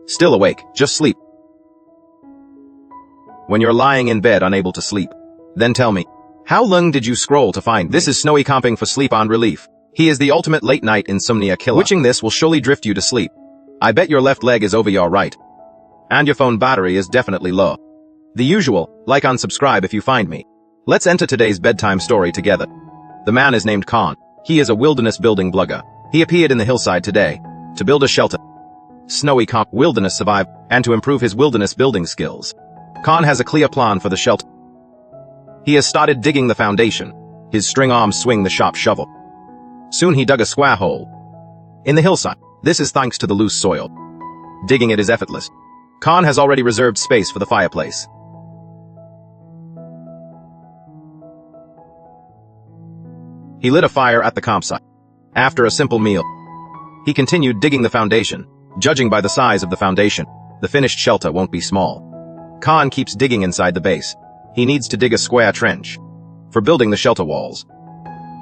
Still awake, just sleep. When you're lying in bed unable to sleep, then tell me, how long did you scroll to find This is Snowy comping for sleep on relief. He is the ultimate late-night insomnia killer. Watching this will surely drift you to sleep. I bet your left leg is over your right. And your phone battery is definitely low. The usual, like unsubscribe if you find me. Let's enter today's bedtime story together. The man is named Khan. He is a wilderness building blogger. He appeared in the hillside today to build a shelter. Snowy Khan wilderness survive and to improve his wilderness building skills. Khan has a clear plan for the shelter. He has started digging the foundation. His string arms swing the sharp shovel. Soon he dug a square hole in the hillside. This is thanks to the loose soil. Digging it is effortless. Khan has already reserved space for the fireplace. He lit a fire at the campsite. After a simple meal, he continued digging the foundation. Judging by the size of the foundation, the finished shelter won't be small. Khan keeps digging inside the base. He needs to dig a square trench for building the shelter walls.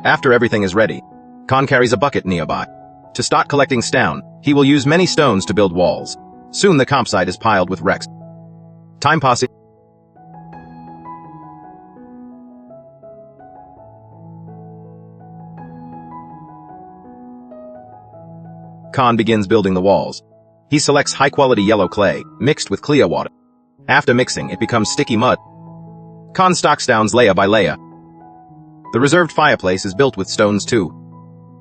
After everything is ready, Khan carries a bucket nearby. To start collecting stone, he will use many stones to build walls. Soon the campsite is piled with wrecks. Time passes. Khan begins building the walls. He selects high-quality yellow clay, mixed with clear water. After mixing, it becomes sticky mud. Khan stocks down layer by layer. The reserved fireplace is built with stones too.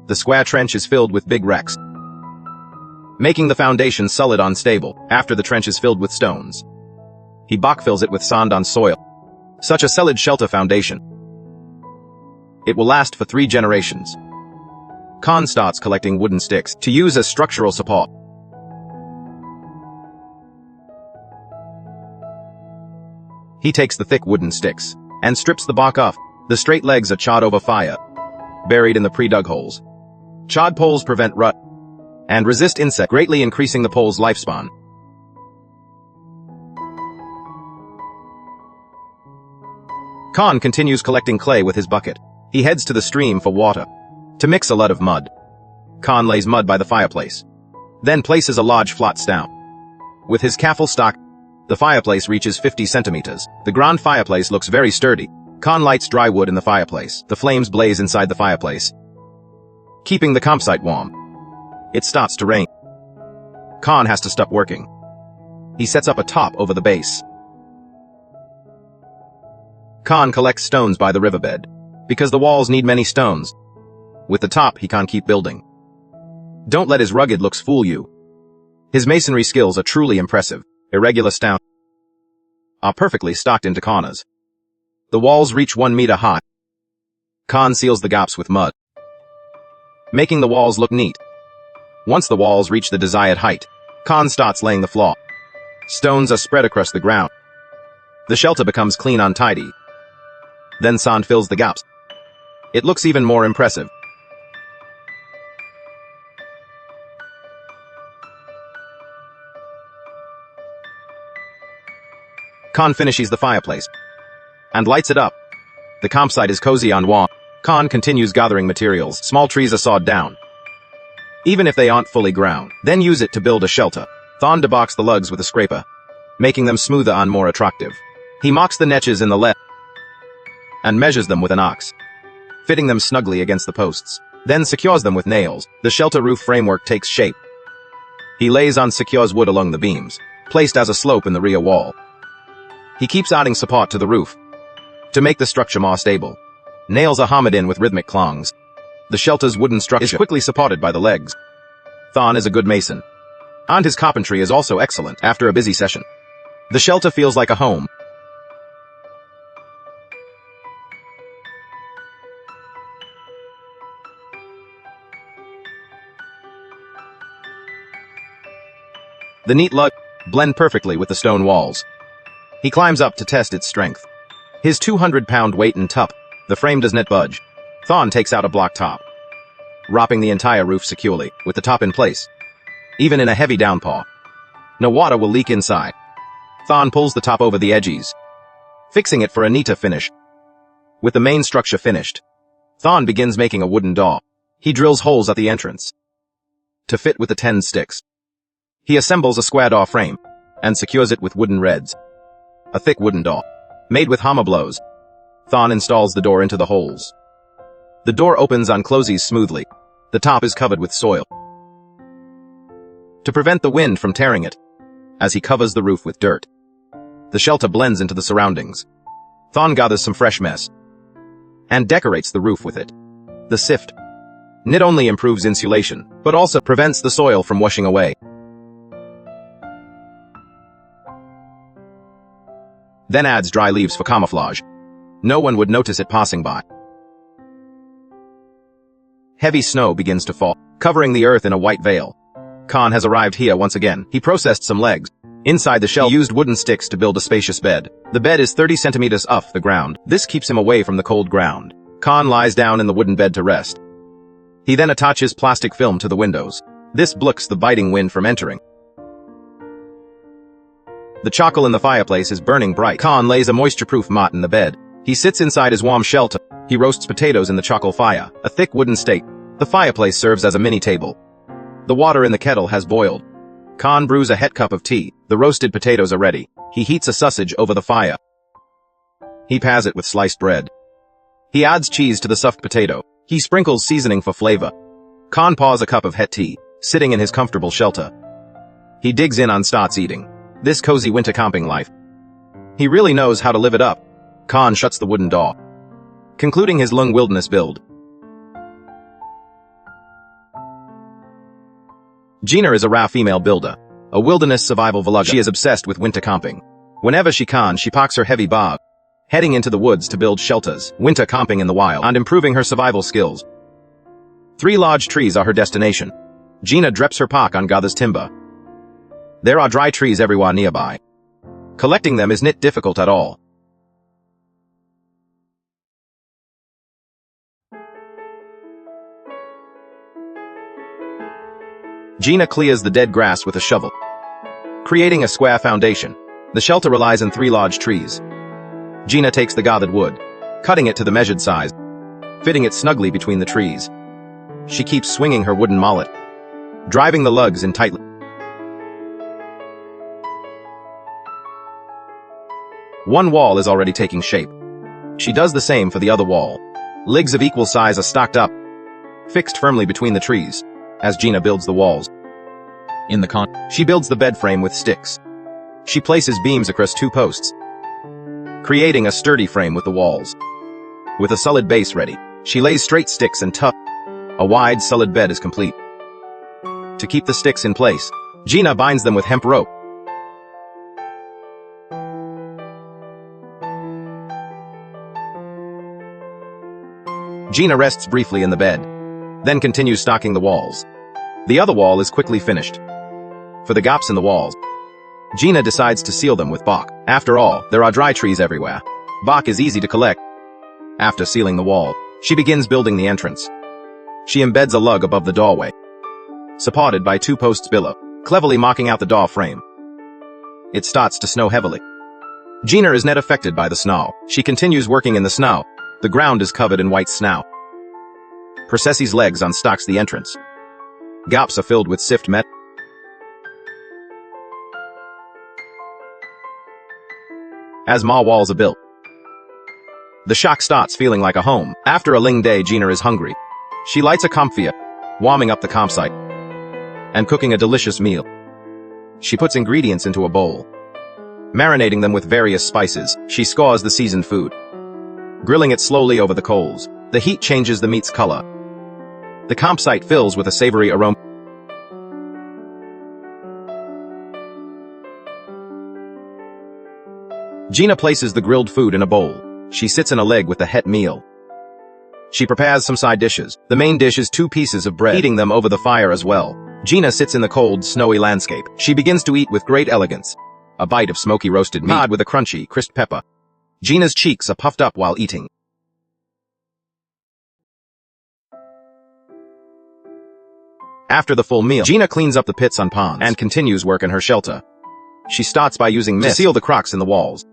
The square trench is filled with big wrecks, making the foundation solid and stable. After the trench is filled with stones, he backfills it with sand and soil. Such a solid shelter foundation. It will last for 3 generations. Khan starts collecting wooden sticks to use as structural support. He takes the thick wooden sticks and strips the bark off. The straight legs are charred over fire, buried in the pre-dug holes. Charred poles prevent rut and resist insect, greatly increasing the pole's lifespan. Khan continues collecting clay with his bucket. He heads to the stream for water to mix a lot of mud. Khan lays mud by the fireplace, then places a large flat stone. With his careful stock, the fireplace reaches 50 centimeters. The grand fireplace looks very sturdy. Khan lights dry wood in the fireplace. The flames blaze inside the fireplace, keeping the campsite warm. It starts to rain. Khan has to stop working. He sets up a top over the base. Khan collects stones by the riverbed, because the walls need many stones. With the top, he can't keep building. Don't let his rugged looks fool you. His masonry skills are truly impressive. Irregular stones are perfectly stocked into corners. The walls reach 1 meter high. Khan seals the gaps with mud, making the walls look neat. Once the walls reach the desired height, Khan starts laying the floor. Stones are spread across the ground. The shelter becomes clean and tidy. Then sand fills the gaps. It looks even more impressive. Khan finishes the fireplace and lights it up. The campsite is cozy and warm. Khan continues gathering materials. Small trees are sawed down, even if they aren't fully ground. Then use it to build a shelter. Khan debarks the lugs with a scraper, making them smoother and more attractive. He marks the niches in the lead and measures them with an axe, fitting them snugly against the posts. Then secures them with nails. The shelter roof framework takes shape. He lays and secures wood along the beams, placed as a slope in the rear wall. He keeps adding support to the roof to make the structure more stable. Nails are hammered in with rhythmic clongs. The shelter's wooden structure is quickly supported by the legs. Khan is a good mason, and his carpentry is also excellent. After a busy session, the shelter feels like a home. The neat lug blend perfectly with the stone walls. He climbs up to test its strength. His 200-pound weight and top, the frame does not budge. Khan takes out a block top, wrapping the entire roof securely, with the top in place. Even in a heavy downpour, no water will leak inside. Khan pulls the top over the edges, fixing it for a neater finish. With the main structure finished, Khan begins making a wooden door. He drills holes at the entrance to fit with the 10 sticks. He assembles a square door frame and secures it with wooden reds. A thick wooden door, made with hammer blows. Thon installs the door into the holes. The door opens and closes smoothly. The top is covered with soil to prevent the wind from tearing it, as he covers the roof with dirt. The shelter blends into the surroundings. Thon gathers some fresh mess and decorates the roof with it. The sift not only improves insulation, but also prevents the soil from washing away. Then adds dry leaves for camouflage. No one would notice it passing by. Heavy snow begins to fall, covering the earth in a white veil. Khan has arrived here once again. He processed some legs. Inside the shell, he used wooden sticks to build a spacious bed. The bed is 30 centimeters off the ground. This keeps him away from the cold ground. Khan lies down in the wooden bed to rest. He then attaches plastic film to the windows. This blocks the biting wind from entering. The charcoal in the fireplace is burning bright. Khan lays a moisture-proof mat in the bed. He sits inside his warm shelter. He roasts potatoes in the charcoal fire, a thick wooden stake. The fireplace serves as a mini table. The water in the kettle has boiled. Khan brews a hot cup of tea. The roasted potatoes are ready. He heats a sausage over the fire. He pairs it with sliced bread. He adds cheese to the stuffed potato. He sprinkles seasoning for flavor. Khan pours a cup of hot tea, sitting in his comfortable shelter. He digs in and starts eating this cozy winter camping life. He really knows how to live it up. Khan shuts the wooden door, concluding his long wilderness build. Gina is a rare female builder, a wilderness survival vlogger. She is obsessed with winter camping. Whenever she can, she parks her heavy bag, heading into the woods to build shelters, winter camping in the wild, and improving her survival skills. 3 large trees are her destination. Gina dreps her pack and gathers timber. There are dry trees everywhere nearby. Collecting them is not difficult at all. Gina clears the dead grass with a shovel, creating a square foundation. The shelter relies on 3 large trees. Gina takes the gathered wood, cutting it to the measured size, fitting it snugly between the trees. She keeps swinging her wooden mallet, driving the lugs in tightly. One wall is already taking shape. She does the same for the other wall. Legs of equal size are stacked up, fixed firmly between the trees, as Gina builds the walls. She builds the bed frame with sticks. She places beams across 2 posts, creating a sturdy frame with the walls. With a solid base ready, she lays straight sticks and tough. A wide, solid bed is complete. To keep the sticks in place, Gina binds them with hemp rope. Gina rests briefly in the bed, then continues stocking the walls. The other wall is quickly finished. For the gaps in the walls, Gina decides to seal them with bark. After all, there are dry trees everywhere. Bark is easy to collect. After sealing the wall, she begins building the entrance. She embeds a lug above the doorway, supported by 2 posts below, cleverly marking out the door frame. It starts to snow heavily. Gina is not affected by the snow. She continues working in the snow. The ground is covered in white snow. Processes legs unstocks the entrance. Gaps are filled with sift metal. As more walls are built, the shack starts feeling like a home. After a long day, Gina is hungry. She lights a campfire, warming up the campsite, and cooking a delicious meal. She puts ingredients into a bowl, marinating them with various spices. She scores the seasoned food, grilling it slowly over the coals. The heat changes the meat's color. The campsite fills with a savory aroma. Gina places the grilled food in a bowl. She sits in a leg with the hot meal. She prepares some side dishes. The main dish is 2 pieces of bread, eating them over the fire as well. Gina sits in the cold, snowy landscape. She begins to eat with great elegance. A bite of smoky roasted meat with a crunchy, crisp pepper. Gina's cheeks are puffed up while eating. After the full meal, Gina cleans up the pits and ponds and continues work in her shelter. She starts by using mist to seal the cracks in the walls.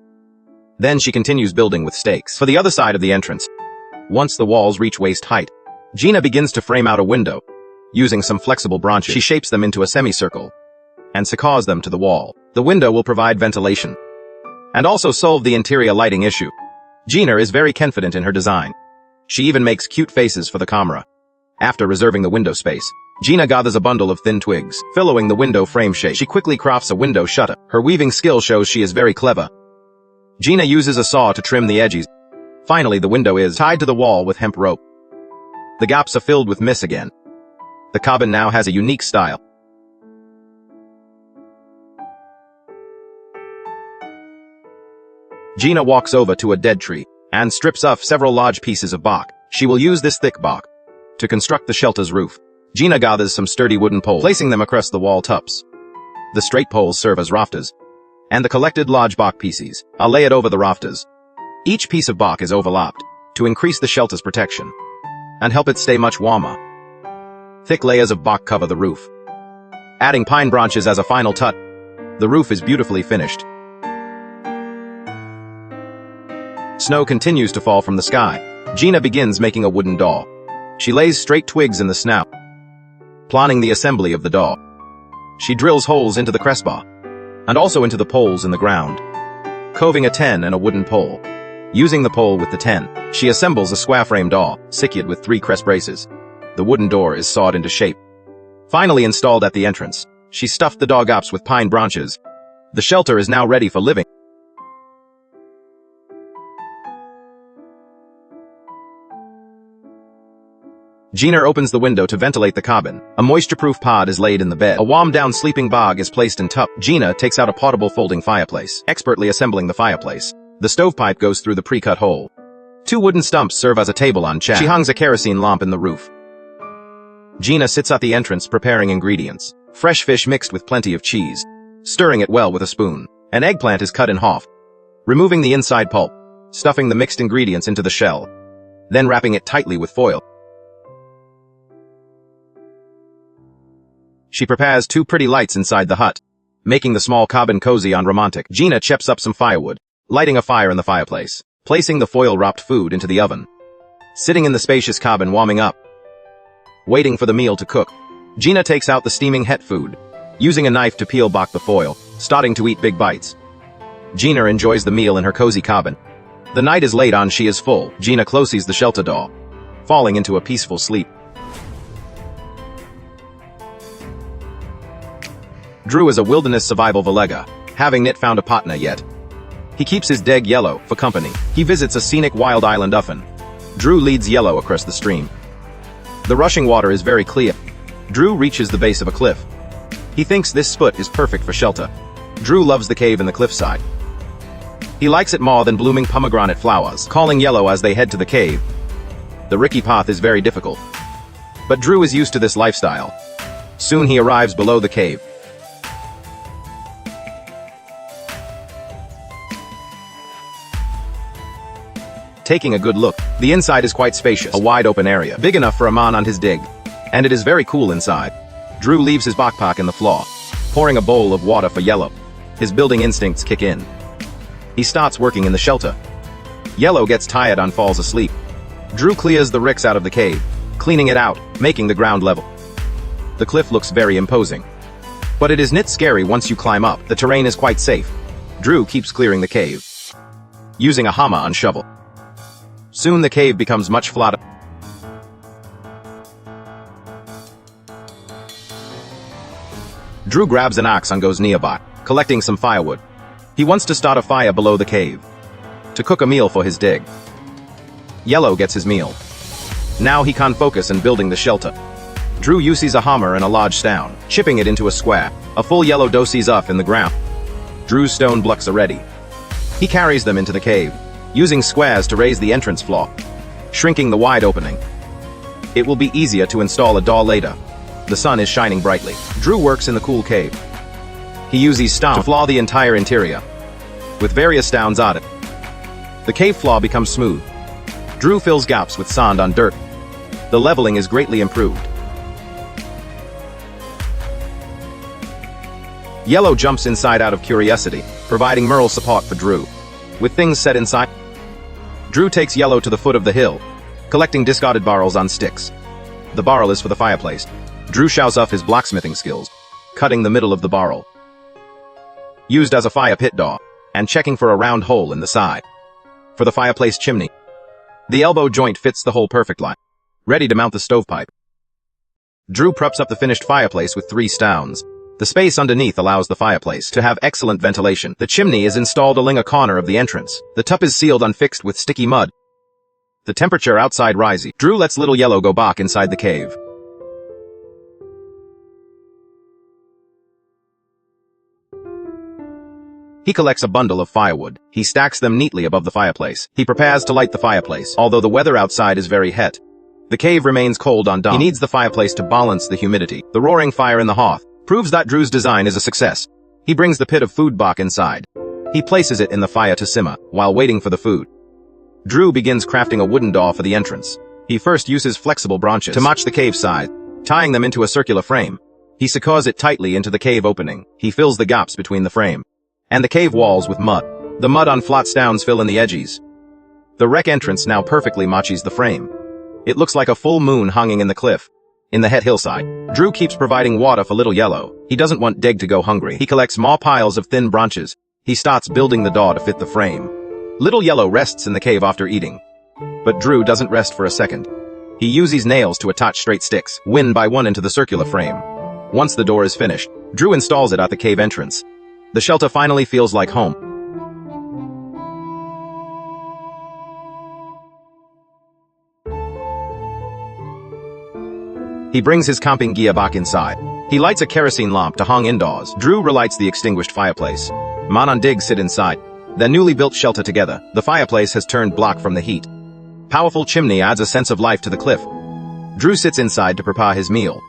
Then she continues building with stakes for the other side of the entrance. Once the walls reach waist height, Gina begins to frame out a window. Using some flexible branches, she shapes them into a semicircle. and secause them to the wall. The window will provide ventilation and also solve the interior lighting issue. Gina is very confident in her design. She even makes cute faces for the camera. After reserving the window space, Gina gathers a bundle of thin twigs, fillowing the window frame shape. She quickly crafts a window shutter. Her weaving skill shows she is very clever. Gina uses a saw to trim the edges. Finally, the window is tied to the wall with hemp rope. The gaps are filled with mist again. The cabin now has a unique style. Gina walks over to a dead tree and strips off several large pieces of bark. She will use this thick bark to construct the shelter's roof. Gina gathers some sturdy wooden poles, placing them across the wall tops. The straight poles serve as rafters, and the collected large bark pieces are layered over the rafters. Each piece of bark is overlapped to increase the shelter's protection and help it stay much warmer. Thick layers of bark cover the roof. Adding pine branches as a final touch, the roof is beautifully finished. Snow continues to fall from the sky. Gina begins making a wooden door. She lays straight twigs in the snout, planning the assembly of the door. She drills holes into the crossbar and also into the poles in the ground, coving a 10 and a wooden pole. Using the pole with the 10, she assembles a square-frame door, secured with 3 crest braces. The wooden door is sawed into shape. Finally installed at the entrance, she stuffed the door gaps with pine branches. The shelter is now ready for living. Gina opens the window to ventilate the cabin. A moisture-proof pod is laid in the bed. A warm-down sleeping bag is placed in tub. Gina takes out a portable folding fireplace, expertly assembling the fireplace. The stovepipe goes through the pre-cut hole. 2 wooden stumps serve as a table on chair. She hangs a kerosene lamp in the roof. Gina sits at the entrance preparing ingredients. Fresh fish mixed with plenty of cheese, stirring it well with a spoon. An eggplant is cut in half, removing the inside pulp, stuffing the mixed ingredients into the shell, then wrapping it tightly with foil. She prepares 2 pretty lights inside the hut, making the small cabin cozy and romantic. Gina chops up some firewood, lighting a fire in the fireplace, placing the foil-wrapped food into the oven. Sitting in the spacious cabin warming up, waiting for the meal to cook, Gina takes out the steaming het food, using a knife to peel back the foil, starting to eat big bites. Gina enjoys the meal in her cozy cabin. The night is late and she is full. Gina closes the shelter door, falling into a peaceful sleep. Drew is a wilderness survival villager, having not found a partner yet. He keeps his dog Yellow for company. He visits a scenic wild island often. Drew leads Yellow across the stream. The rushing water is very clear. Drew reaches the base of a cliff. He thinks this spot is perfect for shelter. Drew loves the cave in the cliffside. He likes it more than blooming pomegranate flowers, calling Yellow as they head to the cave. The rickety path is very difficult, but Drew is used to this lifestyle. Soon he arrives below the cave. Taking a good look, the inside is quite spacious, a wide open area, big enough for a man on his dig. And it is very cool inside. Drew leaves his backpack in the floor, pouring a bowl of water for Yellow. His building instincts kick in. He starts working in the shelter. Yellow gets tired and falls asleep. Drew clears the ricks out of the cave, cleaning it out, making the ground level. The cliff looks very imposing, but it is not scary once you climb up. The terrain is quite safe. Drew keeps clearing the cave, using a hammer and shovel. Soon the cave becomes much flatter. Drew grabs an axe and goes nearby, collecting some firewood. He wants to start a fire below the cave, to cook a meal for his dig. Yellow gets his meal. Now he can focus on building the shelter. Drew uses a hammer and a large stone, chipping it into a square. A full yellow doses off in the ground. Drew's stone blocks are ready. He carries them into the cave, using squares to raise the entrance floor, shrinking the wide opening. It will be easier to install a door later. The sun is shining brightly. Drew works in the cool cave. He uses stone to floor the entire interior, with various stones added. The cave floor becomes smooth. Drew fills gaps with sand and dirt. The leveling is greatly improved. Yellow jumps inside out of curiosity, providing moral support for Drew. With things set inside, Drew takes Yellow to the foot of the hill, collecting discarded barrels on sticks. The barrel is for the fireplace. Drew shows off his blacksmithing skills. cutting the middle of the barrel. Used as a fire pit door, and checking for a round hole in the side. For the fireplace chimney. The elbow joint fits the hole perfectly. Ready to mount the stovepipe. Drew props up the finished fireplace with 3 stones. The space underneath allows the fireplace to have excellent ventilation. The chimney is installed along a corner of the entrance. The top is sealed unfixed with sticky mud. The temperature outside rising. Drew lets Little Yellow go back inside the cave. He collects a bundle of firewood. He stacks them neatly above the fireplace. He prepares to light the fireplace, although the weather outside is very hot. The cave remains cold on dawn. He needs the fireplace to balance the humidity. The roaring fire in the hearth proves that Drew's design is a success. He brings the pit of food back inside. He places it in the fire to simmer, while waiting for the food. Drew begins crafting a wooden door for the entrance. He first uses flexible branches to match the cave size, tying them into a circular frame. He secures it tightly into the cave opening. He fills the gaps between the frame and the cave walls with mud. The mud on flat stones fill in the edges. The wreck entrance now perfectly matches the frame. It looks like a full moon hanging in the cliff, in the hillside. Drew keeps providing water for Little Yellow. He doesn't want Dig to go hungry. He collects more piles of thin branches. He starts building the door to fit the frame. Little Yellow rests in the cave after eating. But Drew doesn't rest for a second. He uses nails to attach straight sticks, one by one into the circular frame. Once the door is finished, Drew installs it at the cave entrance. The shelter finally feels like home. He brings his camping gear back inside. He lights a kerosene lamp to hang indoors. Drew relights the extinguished fireplace. Man and Dig sit inside, their newly built shelter together. The fireplace has turned black from the heat. Powerful chimney adds a sense of life to the cliff. Drew sits inside to prepare his meal.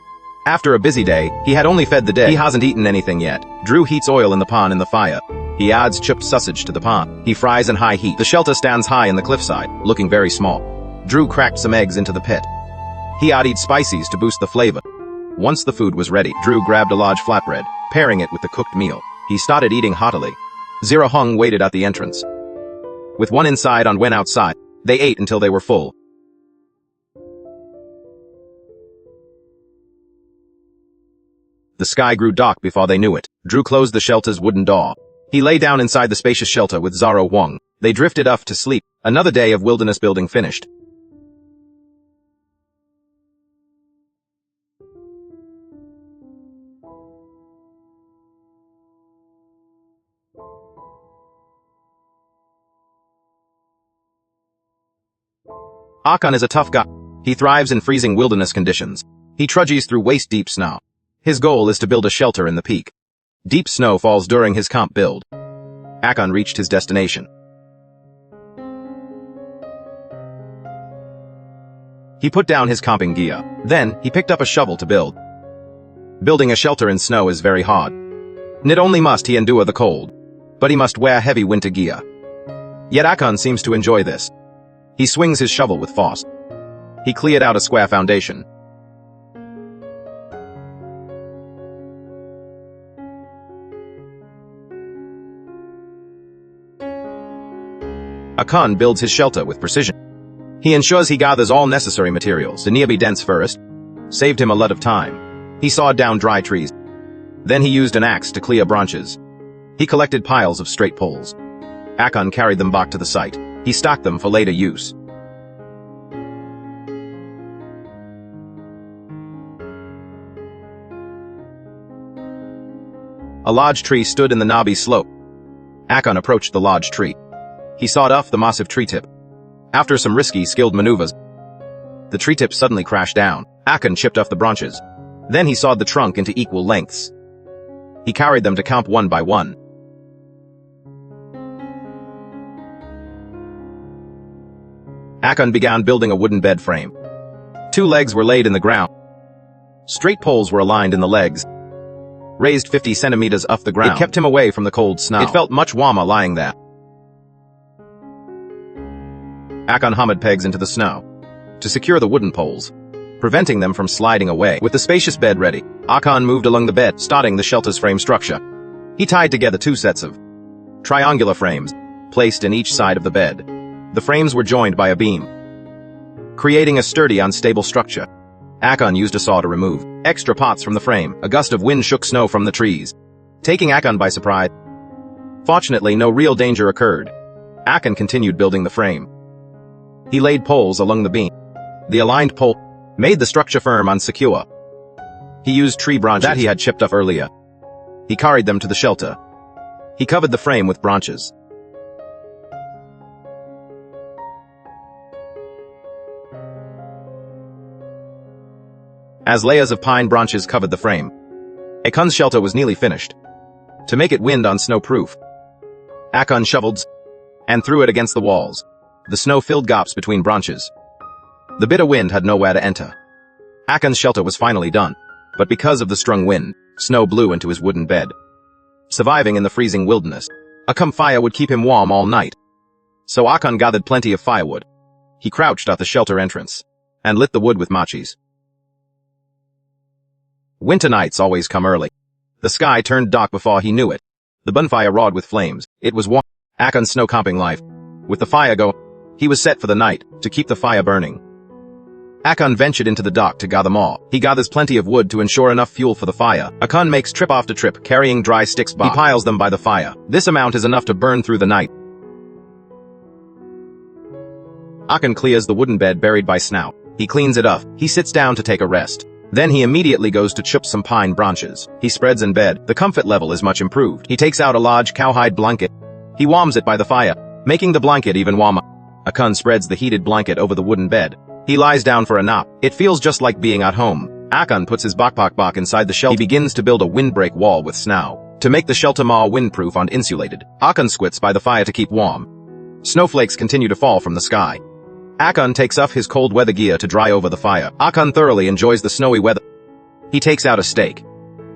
After a busy day, he had only fed the day. He hasn't eaten anything yet. Drew heats oil in the pan in the fire. He adds chopped sausage to the pan. He fries in high heat. The shelter stands high in the cliffside, looking very small. Drew cracked some eggs into the pit. He added spices to boost the flavor. Once the food was ready, Drew grabbed a large flatbread, pairing it with the cooked meal. He started eating heartily. Zero Hung waited at the entrance. With one inside and one outside, they ate until they were full. The sky grew dark before they knew it. Drew closed the shelter's wooden door. He lay down inside the spacious shelter with Zaro Wong. They drifted off to sleep. Another day of wilderness building finished. Akon is a tough guy. He thrives in freezing wilderness conditions. He trudges through waist-deep snow. His goal is to build a shelter in the peak. Deep snow falls during his camp build. Akon reached his destination. He put down his camping gear. Then, he picked up a shovel to build. Building a shelter in snow is very hard. Not only must he endure the cold, but he must wear heavy winter gear. Yet Akon seems to enjoy this. He swings his shovel with force. He cleared out a square foundation. Akon builds his shelter with precision. He ensures he gathers all necessary materials. The nearby dense forest saved him a lot of time. He sawed down dry trees. Then he used an axe to clear branches. He collected piles of straight poles. Akon carried them back to the site. He stacked them for later use. A large tree stood in the knobby slope. Akon approached the large tree. He sawed off the massive tree tip. After some risky, skilled maneuvers, the tree tip suddenly crashed down. Akon chipped off the branches. Then he sawed the trunk into equal lengths. He carried them to camp one by one. Akon began building a wooden bed frame. 2 legs were laid in the ground. Straight poles were aligned in the legs, raised 50 centimeters off the ground. It kept him away from the cold snow. It felt much warmer lying there. Akon hammered pegs into the snow to secure the wooden poles, preventing them from sliding away. With the spacious bed ready, Akon moved along the bed, starting the shelter's frame structure. He tied together 2 sets of triangular frames, placed in each side of the bed. The frames were joined by a beam, creating a sturdy, unstable structure. Akon used a saw to remove Extra pots from the frame. A gust of wind shook snow from the trees, taking Akon by surprise. Fortunately, no real danger occurred. Akon continued building the frame. He laid poles along the beam. The aligned pole made the structure firm and secure. He used tree branches that he had chipped off earlier. He carried them to the shelter. He covered the frame with branches. As layers of pine branches covered the frame, Akon's shelter was nearly finished. To make it wind and snow-proof, Akon shoveled and threw it against the walls. The snow filled gaps between branches. The bitter wind had nowhere to enter. Akon's shelter was finally done, but because of the strong wind, snow blew into his wooden bed. Surviving in the freezing wilderness, a campfire would keep him warm all night. So Akon gathered plenty of firewood. He crouched at the shelter entrance and lit the wood with matches. Winter nights always come early. The sky turned dark before he knew it. The bonfire roared with flames. It was warm. Akon's snow camping life. With the fire going, he was set for the night, to keep the fire burning. Akon ventured into the dark to gather more. He gathers plenty of wood to ensure enough fuel for the fire. Akon makes trip after trip, carrying dry sticks by. He piles them by the fire. This amount is enough to burn through the night. Akon clears the wooden bed buried by snow. He cleans it up. He sits down to take a rest. Then he immediately goes to chip some pine branches. He spreads in bed. The comfort level is much improved. He takes out a large cowhide blanket. He warms it by the fire, making the blanket even warmer. Akon spreads the heated blanket over the wooden bed. He lies down for a nap. It feels just like being at home. Akon puts his backpack back inside the shelter. He begins to build a windbreak wall with snow to make the shelter more windproof and insulated. Akon squats by the fire to keep warm. Snowflakes continue to fall from the sky. Akon takes off his cold weather gear to dry over the fire. Akon thoroughly enjoys the snowy weather. He takes out a steak,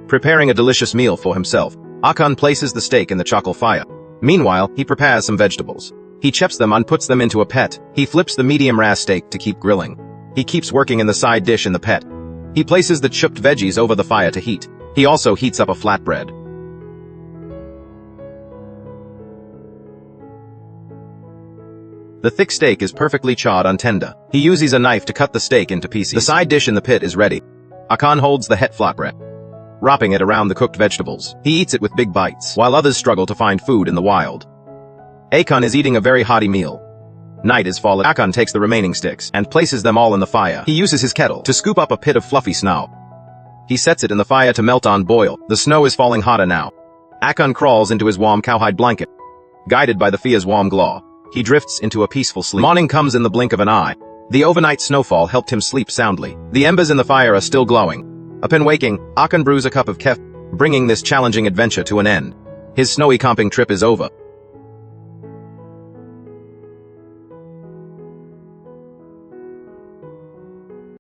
preparing a delicious meal for himself. Akon places the steak in the charcoal fire. Meanwhile, he prepares some vegetables. He chops them and puts them into a pet. He flips the medium rare steak to keep grilling. He keeps working in the side dish in the pet. He places the chopped veggies over the fire to heat. He also heats up a flatbread. The thick steak is perfectly charred and tender. He uses a knife to cut the steak into pieces. The side dish in the pit is ready. Akon holds the het flatbread, wrapping it around the cooked vegetables. He eats it with big bites, while others struggle to find food in the wild. Akon is eating a very hearty meal. Night is falling. Akon takes the remaining sticks and places them all in the fire. He uses his kettle to scoop up a pit of fluffy snow. He sets it in the fire to melt and boil. The snow is falling hotter now. Akon crawls into his warm cowhide blanket. Guided by the fire's warm glow, he drifts into a peaceful sleep. Morning comes in the blink of an eye. The overnight snowfall helped him sleep soundly. The embers in the fire are still glowing. Upon waking, Akon brews a cup of kef, bringing this challenging adventure to an end. His snowy camping trip is over.